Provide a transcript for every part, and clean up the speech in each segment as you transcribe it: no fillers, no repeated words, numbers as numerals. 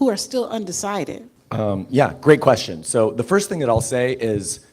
who are still undecided? Yeah, great question. So the first thing that I'll say is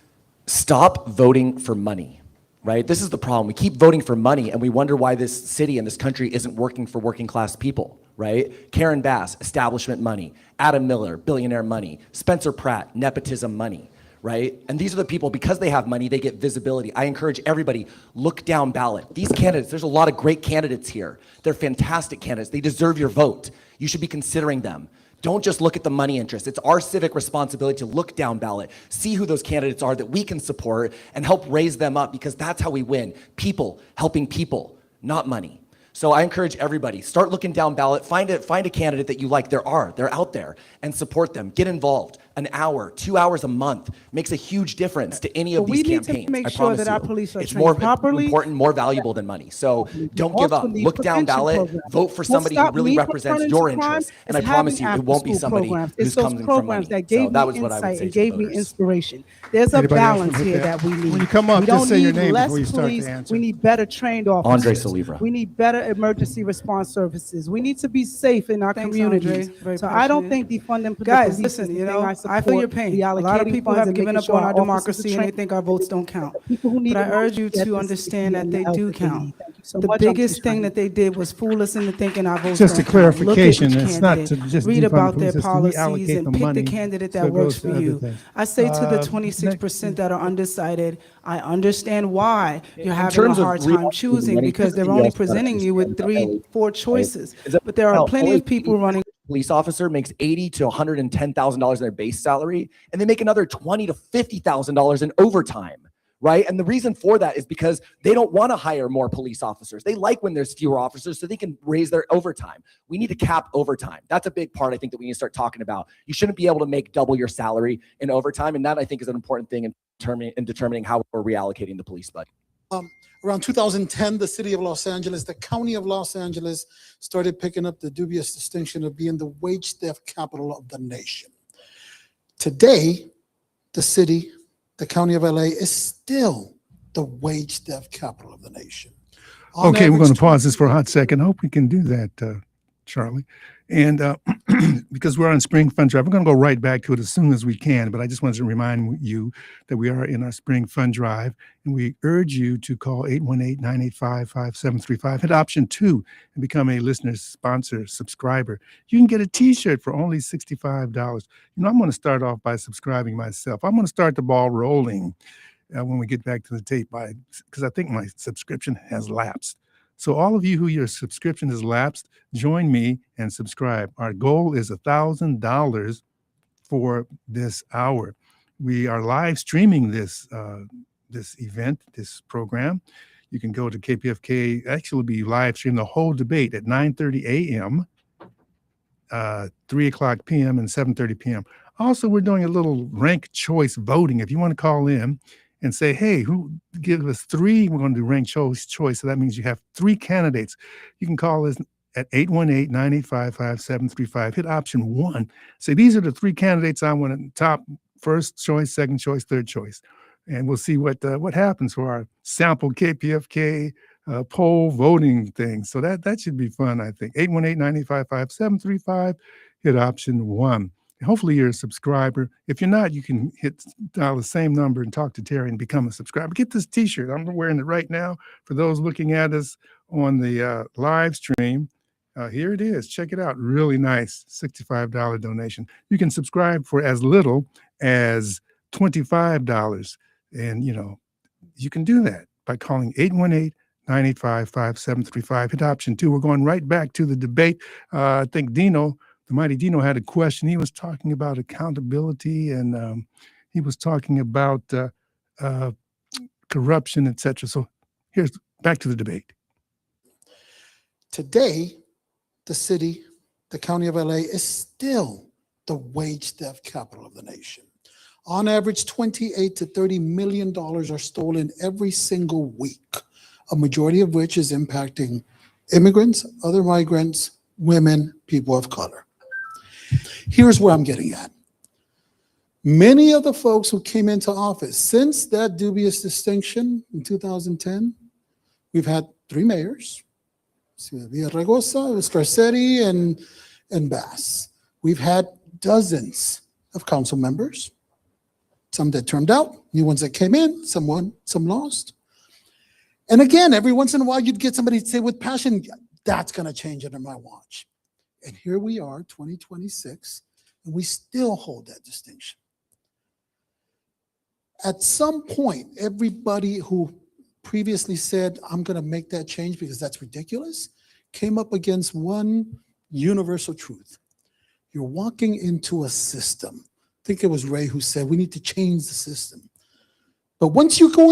stop voting for money, right? This is the problem. We keep voting for money and we wonder why this city and this country isn't working for working class people, right? Karen Bass, establishment money. Adam Miller, billionaire money. Spencer Pratt, nepotism money, right? And these are the people, because they have money, they get visibility. I encourage everybody, look down ballot. These candidates, there's a lot of great candidates here. They're fantastic candidates. They deserve your vote. You should be considering them. Don't just look at the money interest. It's our civic responsibility to look down ballot, see who those candidates are that we can support and help raise them up, because that's how we win. People helping people, not money. So I encourage everybody, start looking down ballot, find a candidate that you like. They're out there, and support them. Get involved. An hour, 2 hours a month makes a huge difference to any of these campaigns. We need to make I sure promise that you. our police are It's trained more properly. important, more valuable than money. So don't give up. Look down ballot, vote for somebody who really represents your interests, and I promise you, it won't be somebody who's coming from money. That gave So that me was what I would insight say and to the gave me voters. inspiration. There's a Anybody else balance wanna hit here that? that we need. When you come up, we don't just say your need name less before you start police. to answer. We need better trained officers. Andre Salivra. We need better emergency response services. We need to be safe in our Thanks, communities. Andre. Very So I don't appreciated. think defunding the Guys, police listen, is the you thing know, I I support. feel your pain. A lot of Reallocating people funds have and given making up sure on our officers are democracy and they trained. think our votes don't count. People who need But I it urge you get to the understand that they help do that they count. need. Thank you so The much. biggest thing that they did was fool us into thinking our votes Just don't a count. clarification, Look at each it's not to candidate, just read defund about the their police system. We policies allocate and the pick the money candidate so that it works goes for to other you. things. I say to the Next- 26% that are undecided, I understand why you're having a terms of hard time choosing, money, because they're you only also gotta presenting you with understand 3-4 choices. Is that But there are now, plenty only of people running. Police officer makes $80,000 to $110,000 in their base salary, and they make another $20,000 to $50,000 in overtime, right? And the reason for that is because they don't want to hire more police officers. They like when there's fewer officers so they can raise their overtime. We need to cap overtime. That's a big part, I think, that we need to start talking about. You shouldn't be able to make double your salary in overtime, and that, I think, is an important thing in determining how we're reallocating the police budget. Around 2010, the city of Los Angeles, the county of Los Angeles, started picking up the dubious distinction of being the wage theft capital of the nation. Today, the city, the county of LA, is still the wage theft capital of the nation. On Okay, we're going to average, pause this for a hot second. I hope we can do that, Charlie. And because we're on Spring Fund Drive, we're going to go right back to it as soon as we can. But I just wanted to remind you that we are in our Spring Fund Drive, and we urge you to call 818-985-5735. Hit option 2 and become a listener, sponsor, subscriber. You can get a T-shirt for only $65. You know, I'm going to start off by subscribing myself. I'm going to start the ball rolling when we get back to the tape, because I think my subscription has lapsed. So all of you who your subscription has lapsed, join me and subscribe. Our goal is $1,000 for this hour. We are live streaming this event, this program. You can go to KPFK. Actually, it'll be live stream the whole debate at 9:30 a.m., 3 o'clock p.m., and 7:30 p.m. Also, we're doing a little ranked choice voting. If you want to call in and say, hey, who give us 3? We're going to do ranked choice. So that means you have 3 candidates. You can call us at 818-985-5735. Hit option 1. Say, these are the 3 candidates I want to top: first choice, second choice, third choice. And we'll see what happens for our sample KPFK poll voting thing. So that should be fun, I think. 818-985-5735. Hit option 1. Hopefully you're a subscriber. If you're not, you can dial the same number and talk to Terry and become a subscriber. Get this T-shirt. I'm wearing it right now. For those looking at us on the live stream, here it is. Check it out. Really nice $65 donation. You can subscribe for as little as $25. And, you know, you can do that by calling 818-985-5735. Hit option 2. We're going right back to the debate. I think Dino, the mighty Dino, had a question. He was talking about accountability, and he was talking about corruption, etc. So here's back to the debate. today, the city, the county of LA, is still the wage theft capital of the nation. On average, $28 to $30 million are stolen every single week, a majority of which is impacting immigrants, other migrants, women, people of color. Here's where I'm getting at. Many of the folks who came into office since that dubious distinction in 2010, we've had 3 mayors, Villaraigosa, Scarcetti, and Bass. We've had dozens of council members, some that turned out, new ones that came in, some won, some lost. And again, every once in a while, you'd get somebody to say with passion, that's going to change under my watch. And here we are, 2026, and we still hold that distinction. At some point, everybody who previously said, I'm going to make that change because that's ridiculous, came up against one universal truth. You're walking into a system. I think it was Ray who said, we need to change the system. But once you go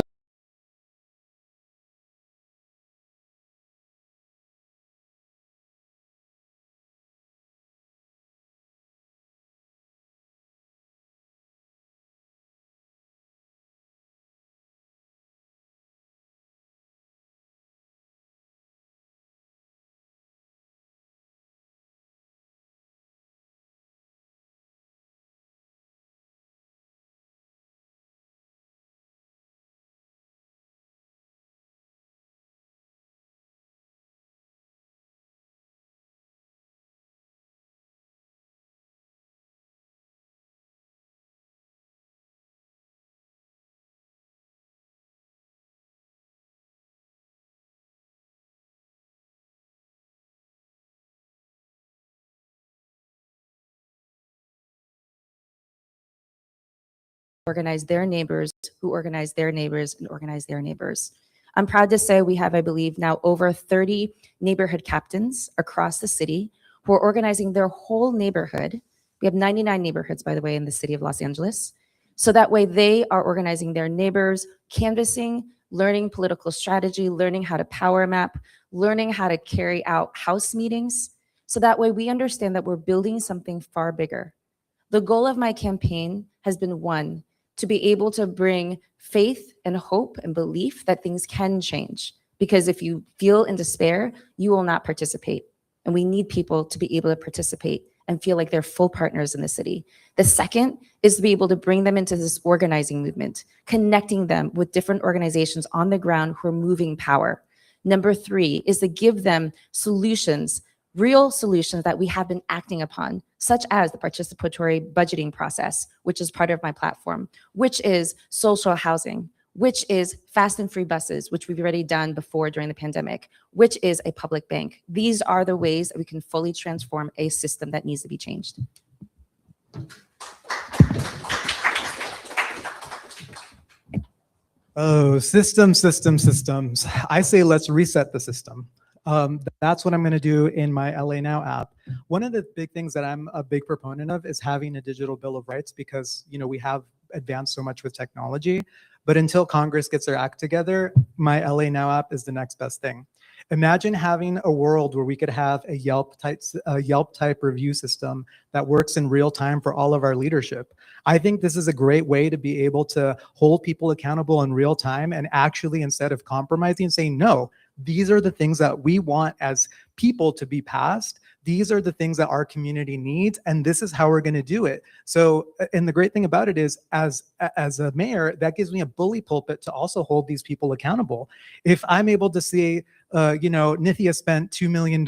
organize their neighbors, who organize their neighbors, and organize their neighbors. I'm proud to say we have, I believe, now over 30 neighborhood captains across the city who are organizing their whole neighborhood. We have 99 neighborhoods, by the way, in the city of Los Angeles. So that way they are organizing their neighbors, canvassing, learning political strategy, learning how to power map, learning how to carry out house meetings. So that way we understand that we're building something far bigger. The goal of my campaign has been one, to be able to bring faith and hope and belief that things can change. Because if you feel in despair, you will not participate. And we need people to be able to participate and feel like they're full partners in the city. The second is to be able to bring them into this organizing movement, connecting them with different organizations on the ground who are moving power. Number three is to give them solutions, real solutions that we have been acting upon, such as the participatory budgeting process, which is part of my platform, which is social housing, which is fast and free buses, which we've already done before during the pandemic, which is a public bank. These are the ways that we can fully transform a system that needs to be changed. Oh, systems. I say let's reset the system. That's what I'm going to do in my LA Now app. One of the big things that I'm a big proponent of is having a digital bill of rights because, you know, we have advanced so much with technology. But until Congress gets their act together, my LA Now app is the next best thing. Imagine having a world where we could have a Yelp type review system that works in real time for all of our leadership. I think this is a great way to be able to hold people accountable in real time and actually, instead of compromising, say, no, these are the things that we want as people to be passed. These are the things that our community needs, and this is how we're going to do it. So, and the great thing about it is, as a mayor, that gives me a bully pulpit to also hold these people accountable. If I'm able to see, you know, Nithya spent $2 million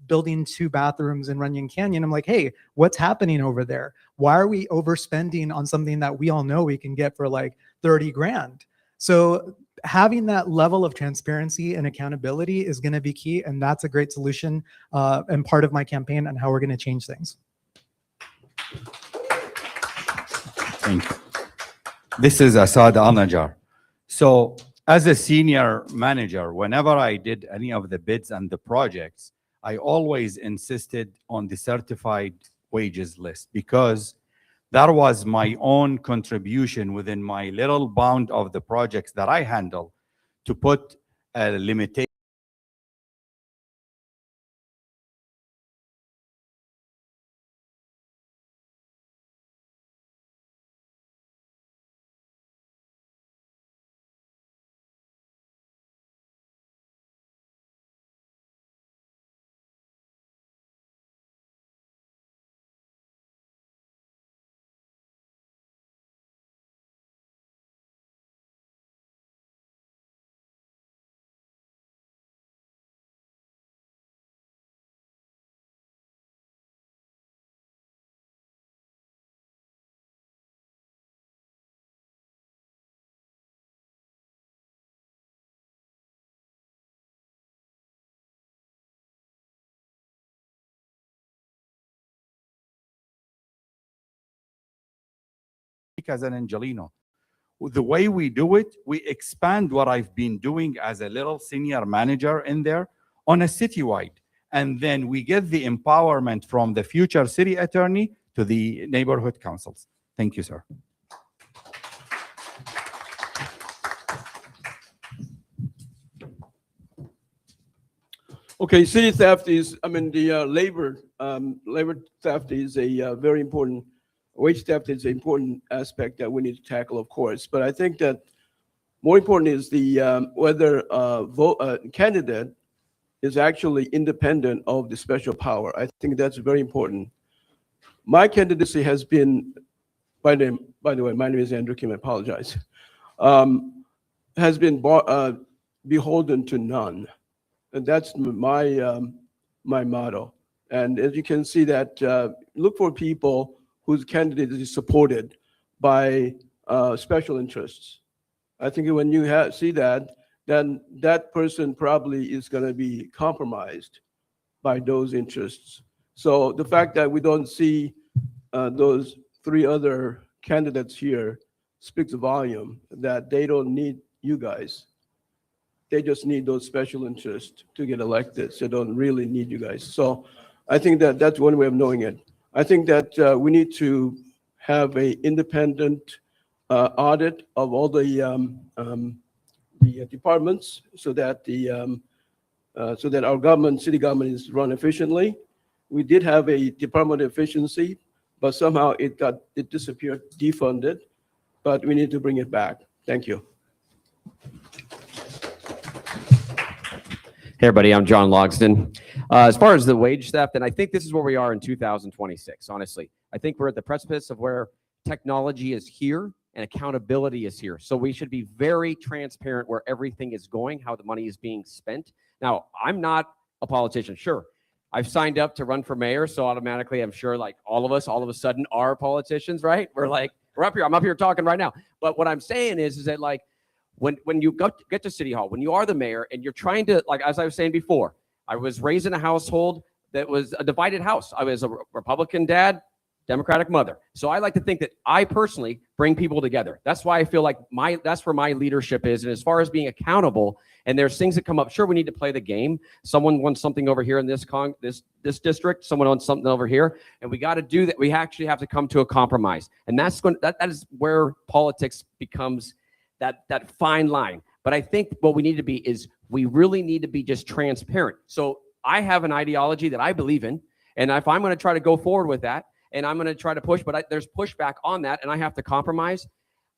building 2 bathrooms in Runyon Canyon, I'm like, hey, what's happening over there? Why are we overspending on something that we all know we can get for like 30 grand? So having that level of transparency and accountability is going to be key, and that's a great solution and part of my campaign on how we're going to change things. Thank you. This is Asad Al-Najjar. So as a senior manager, whenever I did any of the bids and the projects, I always insisted on the certified wages list because that was my own contribution within my little bound of the projects that I handle to put a limitation as an Angelino. The way we do it, we expand what I've been doing as a little senior manager in there on a citywide. And then we get the empowerment from the future city attorney to the neighborhood councils. Thank you, sir. Okay, city theft is, the labor theft is a very important, wage theft is an important aspect that we need to tackle, of course. But I think that more important is the whether candidate is actually independent of the special power. I think that's very important. My candidacy has been, by the way, my name is Andrew Kim, I apologize, has been beholden to none. And that's my my motto. And as you can see that, look for people whose candidate is supported by special interests. I think when you see that, then that person probably is going to be compromised by those interests. So the fact that we don't see those three other candidates here speaks a volume that they don't need you guys. They just need those special interests to get elected. So they don't really need you guys. So I think that that's one way of knowing it. I think that we need to have an independent audit of all the departments so that our government, city government, is run efficiently. We did have a department of efficiency, but somehow it disappeared, defunded. But we need to bring it back. Thank you. Hey, everybody, I'm John Logston. As far as the wage theft, and I think this is where we are in 2026, honestly. I think we're at the precipice of where technology is here and accountability is here. So we should be very transparent where everything is going, how the money is being spent. Now, I'm not a politician. Sure, I've signed up to run for mayor, so automatically I'm sure like all of us all of a sudden are politicians, right? We're up here, I'm up here talking right now. But what I'm saying is that like, when you get to City Hall, when you are the mayor and you're trying to, like, as I was saying before, I was raised in a household that was a divided house. I was a Republican dad, Democratic mother. So I like to think that I personally bring people together. That's why I feel like that's where my leadership is. And as far as being accountable, and there's things that come up, sure, we need to play the game. Someone wants something over here in this district, someone wants something over here, and we got to do that. We actually have to come to a compromise. And that is where politics becomes that fine line. But I think what we need to be is we really need to be just transparent. So I have an ideology that I believe in, and if I'm going to try to go forward with that, and I'm going to try to push, but there's pushback on that, and I have to compromise,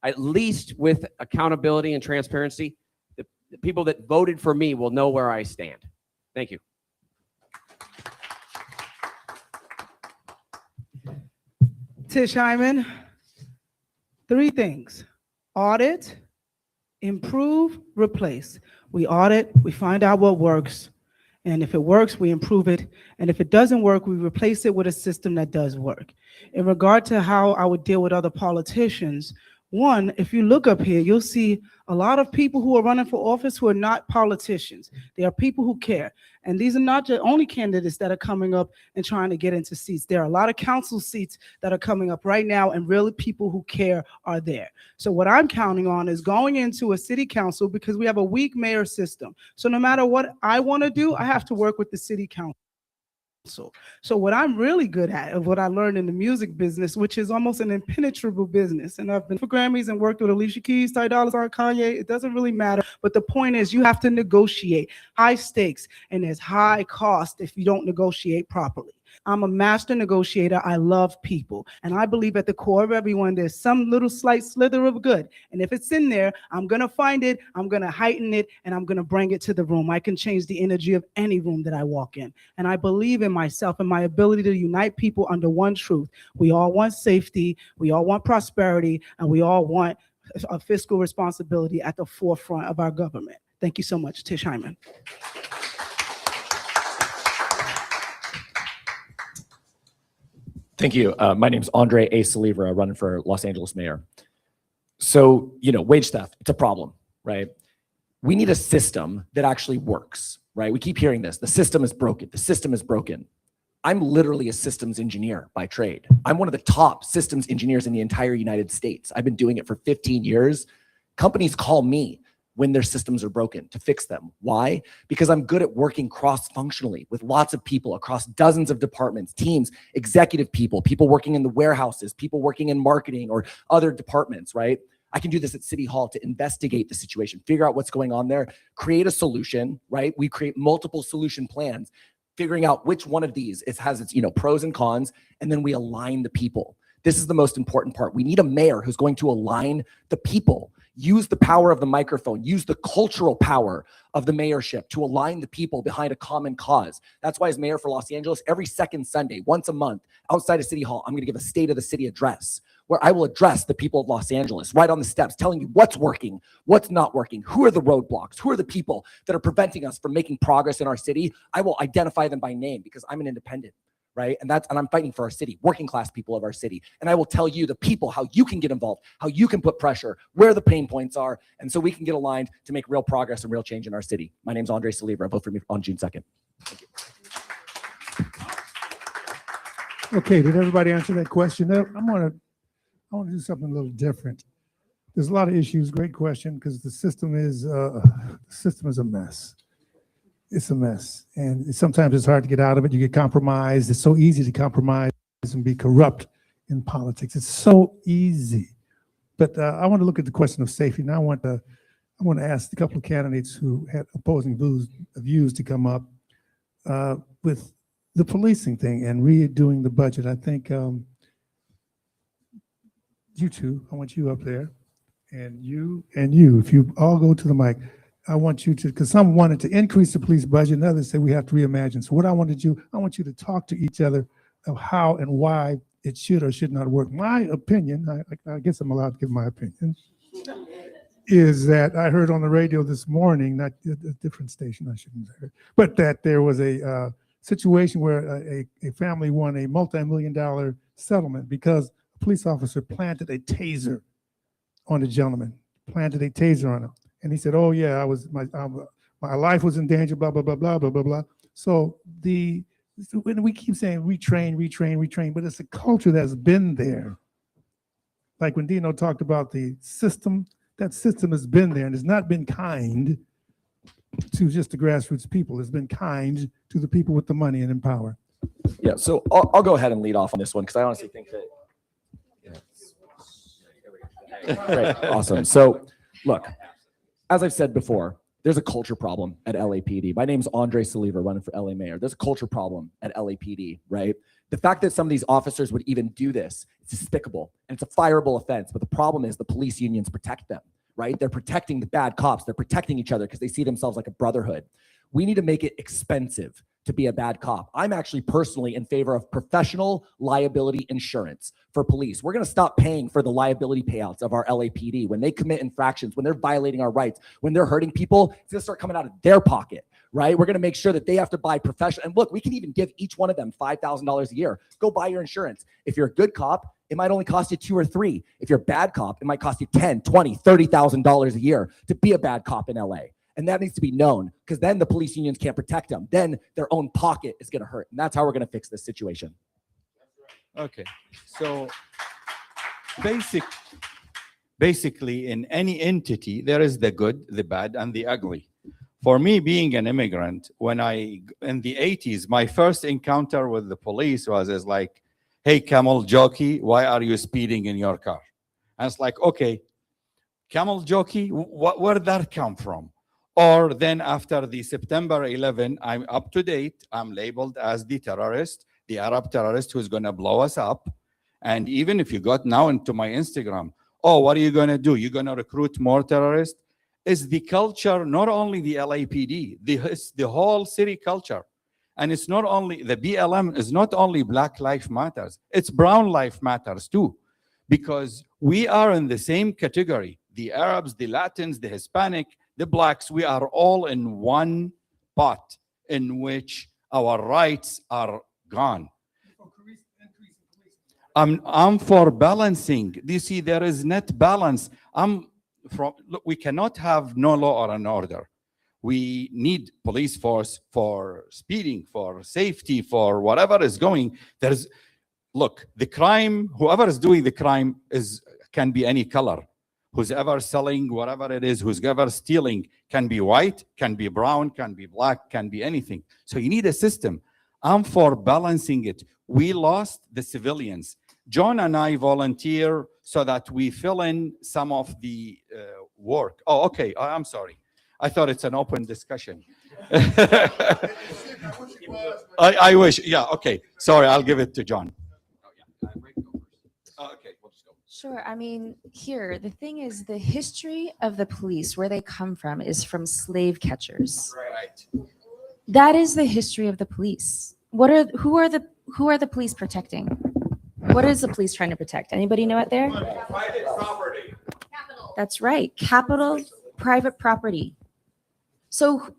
at least with accountability and transparency, the people that voted for me will know where I stand. Thank you. Tish Hyman, 3 things: audit, improve, replace. We audit, we find out what works, and if it works, we improve it, and if it doesn't work, we replace it with a system that does work. In regard to how I would deal with other politicians, one, if you look up here, you'll see a lot of people who are running for office who are not politicians. They are people who care. And these are not the only candidates that are coming up and trying to get into seats. There are a lot of council seats that are coming up right now, and really people who care are there. So what I'm counting on is going into a city council, because we have a weak mayor system. So no matter what I want to do, I have to work with the city council. So what I'm really good at, of what I learned in the music business, which is almost an impenetrable business, and I've been for Grammys and worked with Alicia Keys, Ty Dolla $ign, Kanye, it doesn't really matter. But the point is, you have to negotiate high stakes, and there's high cost if you don't negotiate properly. I'm a master negotiator. I love people. And I believe at the core of everyone, there's some little slight slither of good. And if it's in there, I'm going to find it, I'm going to heighten it, and I'm going to bring it to the room. I can change the energy of any room that I walk in. And I believe in myself and my ability to unite people under one truth. We all want safety, we all want prosperity, and we all want a fiscal responsibility at the forefront of our government. Thank you so much. Tish Hyman. Thank you. My name's Andre A. Salivra, running for Los Angeles mayor. So, wage theft, it's a problem, right? We need a system that actually works, right? We keep hearing this. The system is broken. The system is broken. I'm literally a systems engineer by trade. I'm one of the top systems engineers in the entire United States. I've been doing it for 15 years. Companies call me when their systems are broken to fix them. Why? Because I'm good at working cross-functionally with lots of people across dozens of departments, teams, executive people, people working in the warehouses, people working in marketing or other departments, right? I can do this at City Hall to investigate the situation, figure out what's going on there, create a solution, right? We create multiple solution plans, figuring out which one of these has its pros and cons, and then we align the people. This is the most important part. We need a mayor who's going to align the people, use the power of the microphone, use the cultural power of the mayorship to align the people behind a common cause. That's why as mayor for Los Angeles, every second Sunday, once a month, outside of City Hall, I'm gonna give a state of the city address where I will address the people of Los Angeles right on the steps, telling you what's working, what's not working, who are the roadblocks, who are the people that are preventing us from making progress in our city. I will identify them by name because I'm an independent. Right? And I'm fighting for our city, working class people of our city. And I will tell you, the people, how you can get involved, how you can put pressure, where the pain points are, and so we can get aligned to make real progress and real change in our city. My name's Andre Saliver. Vote for me on June 2nd. Thank you. Okay, did everybody answer that question? I want to do something a little different. There's a lot of issues. Great question, because the system is a mess. It's a mess, and sometimes it's hard to get out of it. You get compromised. It's so easy to compromise and be corrupt in politics. It's so easy. But I want to look at the question of safety. Now I want to ask a couple of candidates who had opposing views to come up with the policing thing and redoing the budget. I think you two, I want you up there, and you, if you all go to the mic. I want you to, because some wanted to increase the police budget and others say we have to reimagine. So what I want you to talk to each other of how and why it should or should not work. My opinion, I guess I'm allowed to give my opinion, is that I heard on the radio this morning, not a different station, I shouldn't say, but that there was a situation where a family won a multi-million-dollar settlement because a police officer planted a taser on the gentleman, planted a taser on him. And he said, "Oh yeah, my life was in danger." Blah blah blah blah blah blah blah. So when we keep saying retrain, but it's a culture that's been there. Like when Dino talked about the system, that system has been there and has not been kind to just the grassroots people. It's been kind to the people with the money and in power. Yeah, so I'll go ahead and lead off on this one because I honestly think that. Yeah. Great, awesome. So look. As I've said before, there's a culture problem at LAPD. My name's Andre Saliver, running for LA mayor. There's a culture problem at LAPD, right? The fact that some of these officers would even do this, it's despicable, and it's a fireable offense. But the problem is the police unions protect them, right? They're protecting the bad cops. They're protecting each other because they see themselves like a brotherhood. We need to make it expensive to be a bad cop. I'm actually personally in favor of professional liability insurance for police. We're going to stop paying for the liability payouts of our LAPD. When they commit infractions, when they're violating our rights, when they're hurting people, it's going to start coming out of their pocket, right? We're going to make sure that they have to buy professional. And look, we can even give each one of them $5,000 a year. Go buy your insurance. If you're a good cop, it might only cost you $2 or $3. If you're a bad cop, it might cost you $10, $20, $30,000 a year to be a bad cop in LA. And that needs to be known because then the police unions can't protect them. Then their own pocket is going to hurt. And that's how we're going to fix this situation. Okay. So basically in any entity, there is the good, the bad, and the ugly. For me, being an immigrant, in the 80s, my first encounter with the police was like, "Hey, camel jockey, why are you speeding in your car?" And it's like, okay, camel jockey, where did that come from? Or then after the September 11, I'm up to date. I'm labeled as the terrorist, the Arab terrorist who's going to blow us up. And even if you got now into my Instagram, oh, what are you going to do? You're going to recruit more terrorists? Is the culture, not only the LAPD, the whole city culture. And it's not only, the BLM is not only Black Lives Matters, it's Brown Lives Matters too. Because we are in the same category. The Arabs, the Latins, the Hispanic, the Blacks, we are all in one pot in which our rights are gone. I'm for balancing. You see, there is net balance. Look, we cannot have no law or an order. We need police force for speeding, for safety, for whatever is going. Look, the crime, whoever is doing the crime can be any color. Who's ever selling whatever it is, who's ever stealing, can be white, can be brown, can be black, can be anything. So you need a system. I'm for balancing it. We lost the civilians. John and I volunteer so that we fill in some of the work. Oh, okay. I'm sorry. I thought it's an open discussion. I wish. Yeah, okay. Sorry, I'll give it to John. Okay, we'll just go. Sure. I mean, here, the thing is, the history of the police, where they come from, is from slave catchers. Right. That is the history of the police. Who are the police protecting? What is the police trying to protect? Anybody know it there? Private property. That's right. Capital, private property. So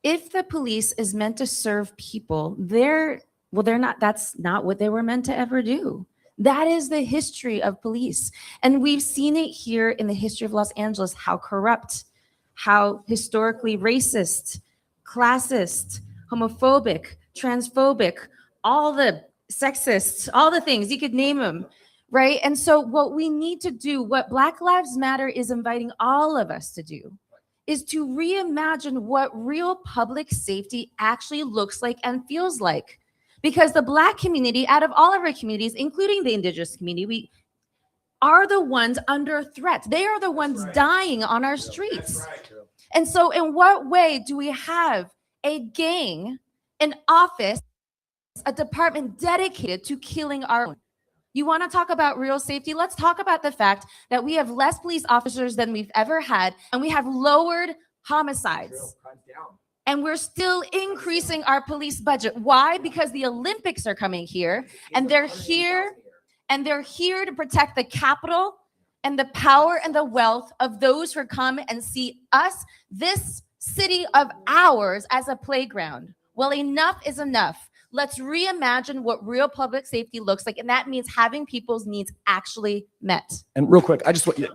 if the police is meant to serve people, they're not, that's not what they were meant to ever do. That is the history of police. And we've seen it here in the history of Los Angeles, how corrupt, how historically racist, classist, homophobic, transphobic, all the sexist, all the things, you could name them, right? And so what we need to do, what Black Lives Matter is inviting all of us to do, is to reimagine what real public safety actually looks like and feels like. Because the Black community, out of all of our communities, including the Indigenous community, we are the ones under threat. They are the ones dying on our streets. And so in what way do we have a gang, an office, a department dedicated to killing our own? You want to talk about real safety? Let's talk about the fact that we have less police officers than we've ever had, and we have lowered homicides. And we're still increasing our police budget. Why? Because the Olympics are coming here, and they're here to protect the capital and the power and the wealth of those who come and see us, this city of ours, as a playground. Well, enough is enough. Let's reimagine what real public safety looks like, and that means having people's needs actually met. And real quick, I just want you.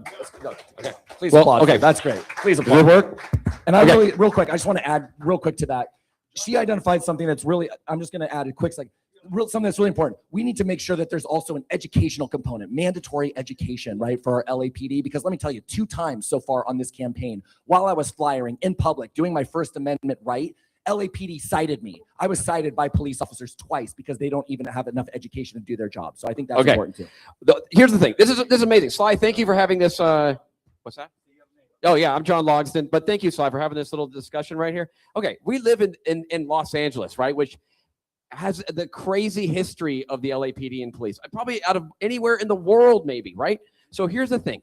Okay, please Well, applaud. okay. That's great. Please Does it applaud. work? And I Okay. really, real quick, I just want to add real quick to that. She identified something that's really, I'm just going to add a quick, something that's really important. We need to make sure that there's also an educational component, mandatory education, right, for our LAPD. Because let me tell you, 2 times so far on this campaign, while I was flyering in public, doing my First Amendment right, LAPD cited me. I was cited by police officers twice because they don't even have enough education to do their job. So I think that's Okay. important too. Here's the thing. This is amazing. Sly, thank you for having this. What's that? Oh, yeah, I'm John Logsdon. But thank you, Sly, for having this little discussion right here. Okay, we live in Los Angeles, right, which has the crazy history of the LAPD and police. Probably out of anywhere in the world, maybe, right? So here's the thing.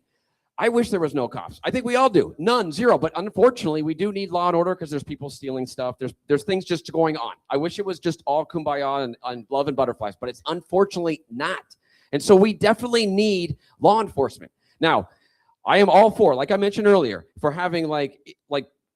I wish there was no cops. I think we all do. None, zero. But unfortunately, we do need law and order because there's people stealing stuff. There's things just going on. I wish it was just all kumbaya and love and butterflies, but it's unfortunately not. And so we definitely need law enforcement. Now, I am all for, like I mentioned earlier, for having like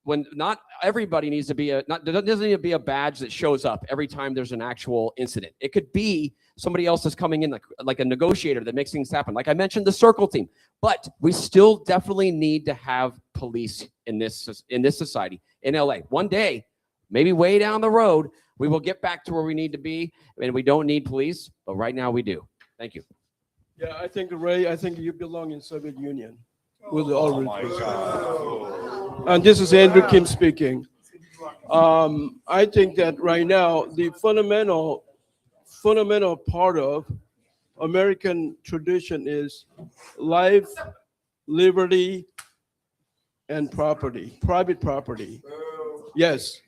when not everybody needs to be there doesn't need to be a badge that shows up every time there's an actual incident. It could be somebody else is coming in like a negotiator that makes things happen. Like I mentioned, the circle team. But we still definitely need to have police in this society in LA. One day, maybe way down the road, we will get back to where we need to be, and we don't need police. But right now, we do. Thank you. Yeah, I think, Ray, I think you belong in Soviet Union. With all respect. And this is Andrew Kim speaking. I think that right now, the fundamental part of American tradition is life, liberty, and property, private property. Yes.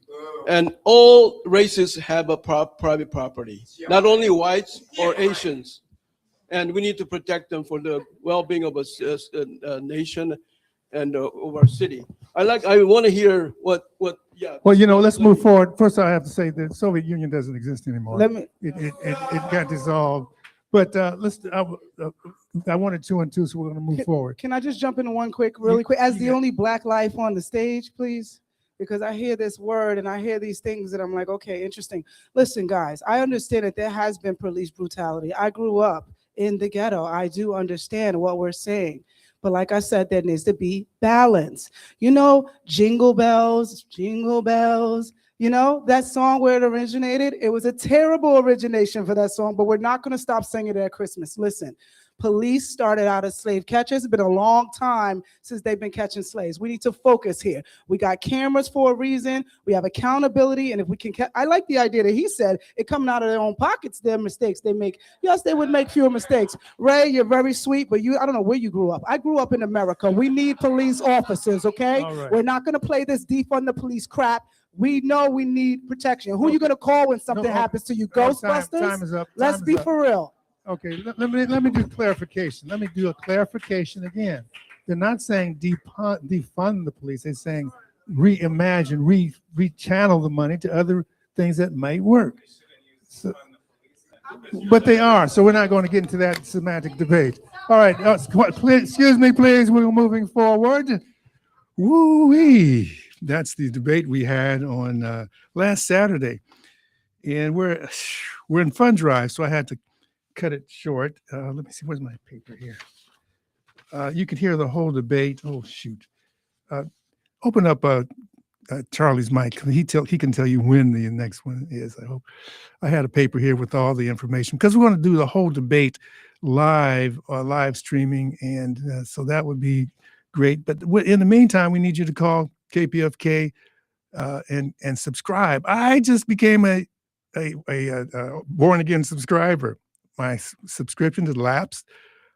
And all races have a private property, not only whites or Asians. And we need to protect them for the well-being of a nation and of our city. I want to hear what. Yeah. Well, let's move forward. First, I have to say the Soviet Union doesn't exist anymore. It got dissolved. But I wanted 2 and 2, so we're going to move forward. Can I just jump into one really quick? As the only Black life on the stage, please, because I hear this word and I hear these things and I'm like, okay, interesting. Listen, guys, I understand that there has been police brutality. I grew up in the ghetto. I do understand what we're saying. But like I said, there needs to be balance. Jingle bells, jingle bells. That song where it originated, it was a terrible origination for that song, but we're not going to stop singing it at Christmas. Listen, police started out as slave catchers. It's been a long time since they've been catching slaves. We need to focus here. We got cameras for a reason. We have accountability. And if we can, I like the idea that he said it coming out of their own pockets, their mistakes they make. Yes, they would make fewer mistakes. Ray, you're very sweet, but I don't know where you grew up. I grew up in America. We need police officers, okay? All right. We're not going to play this defund the police crap. We know we need protection. Who are you going to call when something happens to you? Ghostbusters? Time is up. Let's Time be is up. for real. Okay, let me do clarification. Let me do a clarification again. They're not saying defund the police. They're saying reimagine, rechannel the money to other things that might work. So, but they are. So we're not going to get into that semantic debate. All right. Excuse me, please. We're moving forward. Woo-wee. That's the debate we had on last Saturday. And we're in fund drive, so I had to cut it short. Let me see, where's my paper here? You could hear the whole debate. Oh, shoot. Open up Charlie's mic. He can tell you when the next one is, I hope. I had a paper here with all the information because we want to do the whole debate live streaming. And so that would be great. But in the meantime, we need you to call KPFK and subscribe. I just became a born again subscriber. My subscription had lapsed.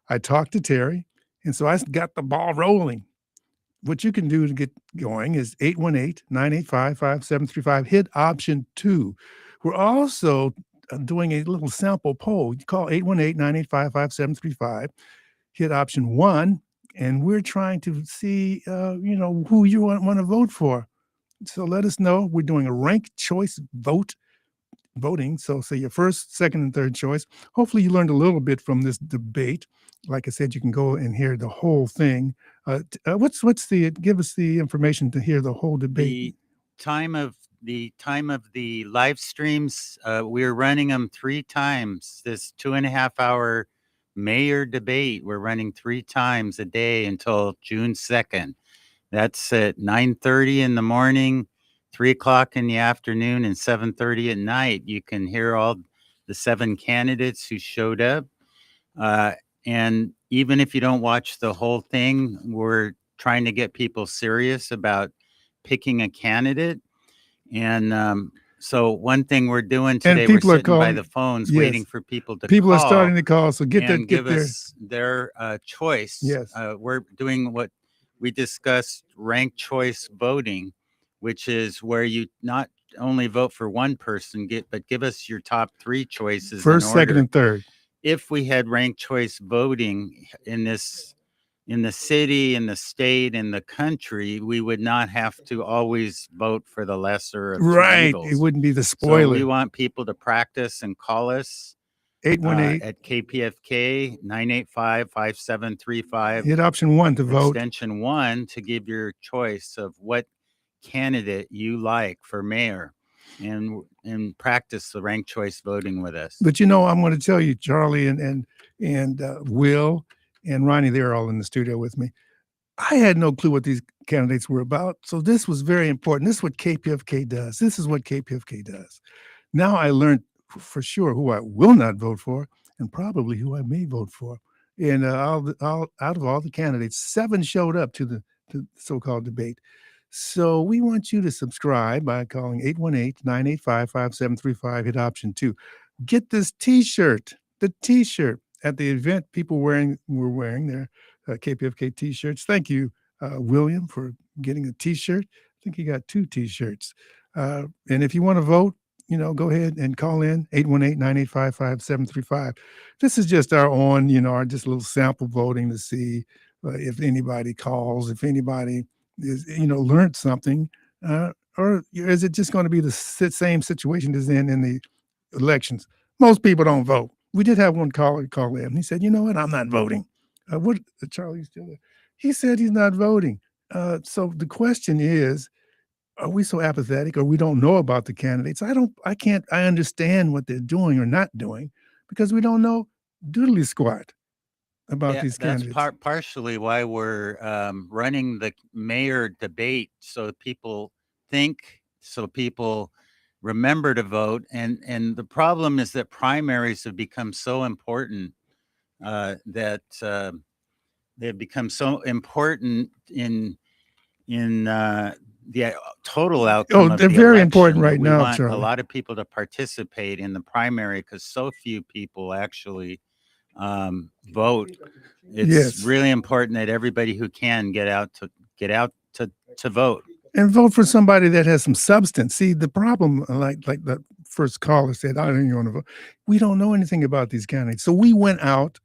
I talked to Terry, and so I got the ball rolling. What you can do to get going is 818-985-5735. Hit option 2. We're also doing a little sample poll. You call 818-985-5735. Hit option 1, and we're trying to see, who you want to vote for. So let us know. We're doing a ranked choice voting. So say your first, second, and third choice. Hopefully you learned a little bit from this debate. Like I said, you can go and hear the whole thing. Give us the information to hear the whole debate. The time of the live streams, we're running them 3 times. This 2.5-hour mayor debate, we're running 3 times a day until June 2nd. That's at 9:30 in the morning, 3 o'clock in the afternoon, and 7:30 at night. You can hear all the 7 candidates who showed up. And even if you don't watch the whole thing, we're trying to get people serious about picking a candidate. And so one thing we're doing today, we're sitting by the phones waiting for people to call. People are starting to call, so give us their choice. Yes. We're doing what we discussed, ranked choice voting, which is where you not only vote for one person, but give us your top 3 choices. First, second, and third. If we had ranked choice voting in the city, in the state, in the country, we would not have to always vote for the lesser of 2 evils. It wouldn't be the spoiler. So we want people to practice and call us 818 at KPFK 985-5735. Hit option 1 to vote. Extension 1 to give your choice of what candidate you like for mayor, and practice the ranked choice voting with us. But I'm going to tell you, Charlie and Will and Ronnie, they're all in the studio with me. I had no clue what these candidates were about. So this was very important. This is what KPFK does. Now I learned for sure who I will not vote for and probably who I may vote for. And out of all the candidates, 7 showed up to the so-called debate. So we want you to subscribe by calling 818-985-5735, hit option 2. Get this T-shirt, the T-shirt at the event. People were wearing their KPFK T-shirts. Thank you, William, for getting a T-shirt. I think he got 2 T-shirts. And if you want to vote, go ahead and call in 818-985-5735. This is just our just a little sample voting to see if anybody calls, if anybody is, learned something, or is it just going to be the same situation as in the elections? Most people don't vote. We did have one caller call in. He said, "You know what? I'm not voting." What, Charlie, still there? He said he's not voting. So the question is, are we so apathetic, or we don't know about the candidates? I understand what they're doing or not doing because we don't know doodly squat. about Yeah, these that's candidates? partially why we're running the mayor debate so people think, so people remember to vote. And the problem is that primaries have become so important that they've become so important in the total outcome Oh, of they're the very important election that right we now, want a Charlie. lot of people to participate in the primary because so few people actually vote. It's Yes. really important that everybody who can get out to vote. And vote for somebody that has some substance. See, the problem, like the first caller said, I don't even want to vote. We don't know anything about these candidates. So we went out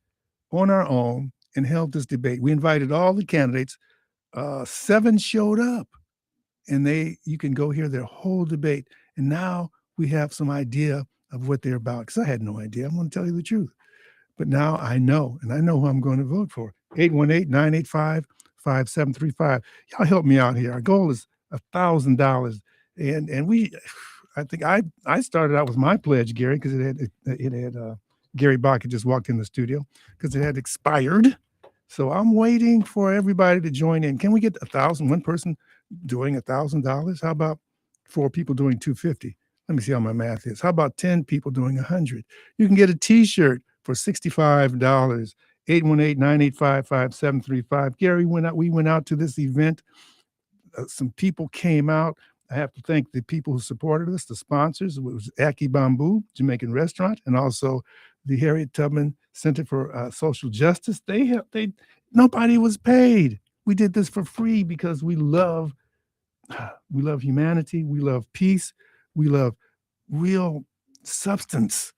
on our own and held this debate. We invited all the candidates. 7 showed up, and you can go hear their whole debate. And now we have some idea of what they're about. Because I had no idea. I'm going to tell you the truth. But now I know, and I know who I'm going to vote for. 818-985-5735. Y'all help me out here. Our goal is $1,000. And I think I started out with my pledge, Gary, because it had Gary Bach had just walked in the studio because it had expired. So I'm waiting for everybody to join in. Can we get 1,000? One person doing $1,000? How about 4 people doing 250? Let me see how my math is. How about 10 people doing 100? You can get a T-shirt for $65. 818-985-5735. Gary, we went out to this event. Some people came out. I have to thank the people who supported us, the sponsors. It was Aki Bamboo, Jamaican restaurant, and also the Harriet Tubman Center for Social Justice. Nobody was paid. We did this for free because we love humanity. We love peace. We love real substance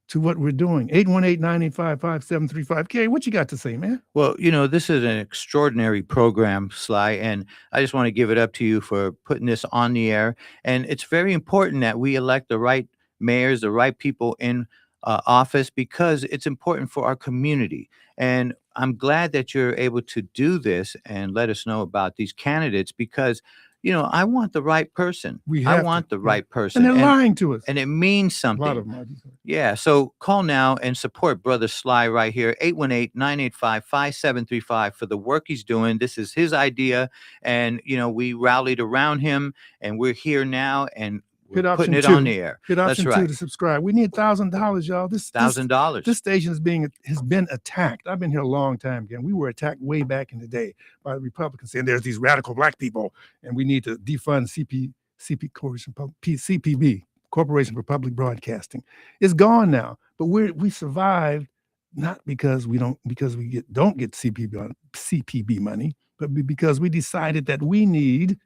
to what we're doing. 818-985-5735. Gary, what you got to say, man? Well, this is an extraordinary program, Sly, and I just want to give it up to you for putting this on the air. And it's very important that we elect the right mayors, the right people in office, because it's important for our community. And I'm glad that you're able to do this and let us know about these candidates because, I want the right person. I want the right person. And they're lying to us. And it means something. A lot of them are. Yeah, so call now and support Brother Sly right here, 818-985-5735 for the work he's doing. This is his idea, and, we rallied around him, and we're here now, and we're putting it on the air. Hit option That's 2 right. to subscribe. We need $1,000, y'all. $1,000. This station has been attacked. I've been here a long time again. We were attacked way back in the day by the Republicans, saying there's these radical black people, and we need to defund CPB, Corporation for Public Broadcasting. It's gone now, but we survived not because we don't get CPB money, but because we decided that we need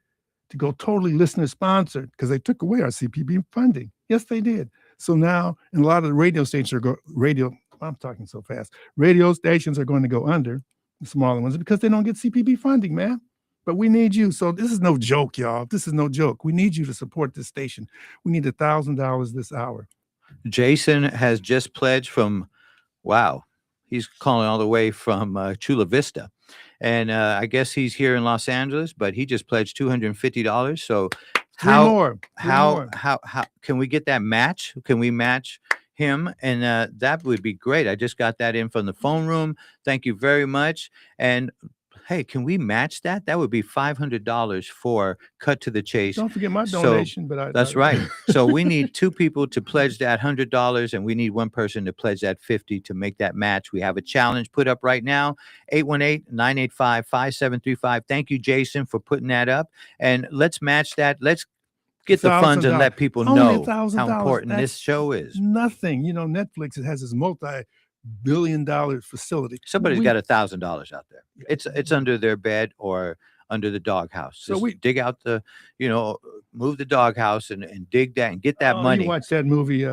to go totally listener sponsored because they took away our CPB funding. Yes, they did. So now, and a lot of the radio stations I'm talking so fast. Radio stations are going to go under, the smaller ones, because they don't get CPB funding, man. But we need you. So this is no joke, y'all. This is no joke. We need you to support this station. We need $1,000 this hour. Jason has just pledged from, wow, he's calling all the way from Chula Vista. And I guess he's here in Los Angeles, but he just pledged $250. So how can we get that match? Can we match him? And that would be great. I just got that in from the phone room. Thank you very much. And hey, can we match that? That would be $500 for Cut to the Chase. Don't forget my donation, That's right. So we need 2 people to pledge that $100, and we need 1 person to pledge that $50 to make that match. We have a challenge put up right now, 818-985-5735. Thank you, Jason, for putting that up. And let's match that. Let's get the funds and let people know how important this show is. Nothing. Netflix has this multi-billion-dollar facility. Somebody's got $1,000 out there. It's under their bed or under the doghouse. So we dig out move the doghouse and dig that and get that money. You watch that movie?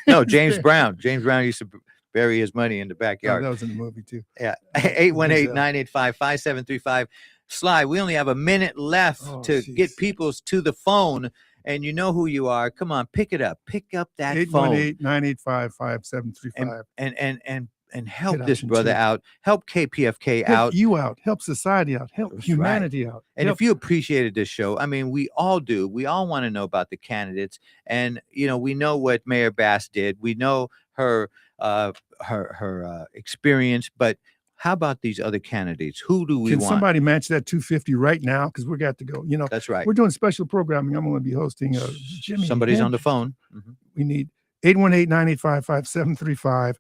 No, James Brown. James Brown used to bury his money in the backyard. That was in the movie too. Yeah. 818-985-5735. Sly, we only have a minute left to get people to the phone. And you know who you are. Come on, pick it up. Pick up that phone. 818-985-5735. And help this brother out. Help KPFK out. Help you out. Help society out. Help humanity out. And if you appreciated this show, I mean, we all do. We all want to know about the candidates. And, we know what Mayor Bass did. We know her her experience. But how about these other candidates? Who do we Can want? somebody match that 250 right now? Because we got to go. You know, That's right. we're doing special programming. I'm going to be hosting Jimmy. Somebody's on the Hendrix. phone. Mhm. We need 818-985-5735.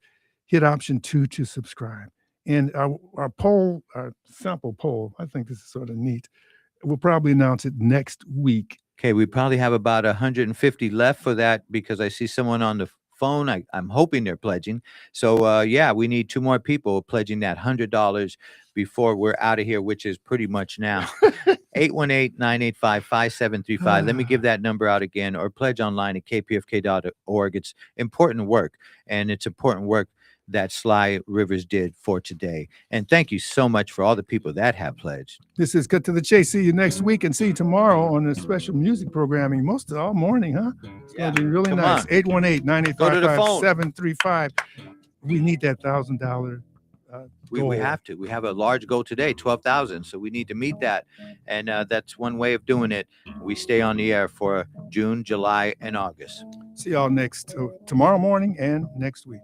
Hit option 2 to subscribe. And our poll, our sample poll, I think this is sort of neat. We'll probably announce it next week. Okay, we probably have about 150 left for that because I see someone on the phone. I'm hoping they're pledging. So yeah, we need 2 more people pledging that $100 before we're out of here, which is pretty much now. 818-985-5735. Let me give that number out again, or pledge online at kpfk.org. It's important work, and it's important work that Sly Rivers did for today. And thank you so much for all the people that have pledged. This is Cut to the Chase. See you next week and see you tomorrow on the special music programming, most of all morning, huh? It's going to be really Come nice. on. 818-985-5735. We need that $1,000 We goal. have to. We have a large goal today, 12,000. So we need to meet that. And that's one way of doing it. We stay on the air for June, July, and August. See y'all tomorrow morning and next week.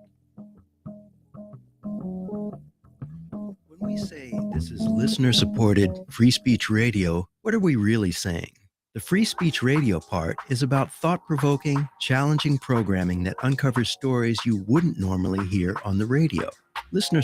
When we say this is listener-supported free speech radio, what are we really saying? The free speech radio part is about thought-provoking, challenging programming that uncovers stories you wouldn't normally hear on the radio. Listener